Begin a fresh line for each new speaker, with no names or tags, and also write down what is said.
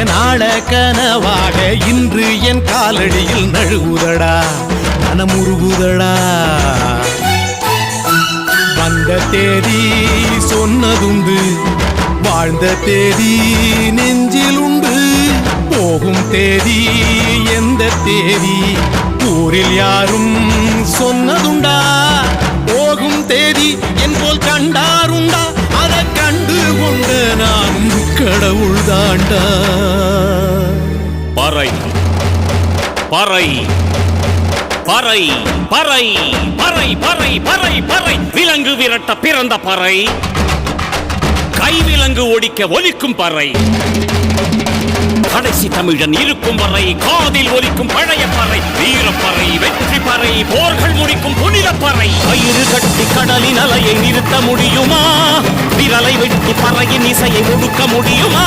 நாள கனவாக இன்று என் காலடியில் நழுவுதடா மனமுருகுதடா. வந்த தேதி சொன்னதுண்டு, வாழ்ந்த தேதி நெஞ்சில் உண்டு. போகும் தேதி எந்த தேதி ஊரில் யாரும் சொன்னதுண்டா? போகும் தேதி என் போல் கண்டாருண்டா? அதை கண்டு கொண்ட நானும் கடவுள் தாண்டா.
பறை பறை பறை பறை பறை பறை பறை பறை விலங்கு விரட்ட பிறந்த பறை, கைவிலங்கு ஒடிக்க ஒலிக்கும் பறை. கடைசி தமிழன் இருக்கும் வரை காதில் ஒலிக்கும் பழைய பறை, வீரப்பறை, வெற்றி பறை, போர்கள் முடிக்கும் புனித பறை. கயிறு கட்டி கடலின் அலையை நிறுத்த முடியுமா? விரலை வெட்டி பறையின் இசையை ஒடுக்க முடியுமா?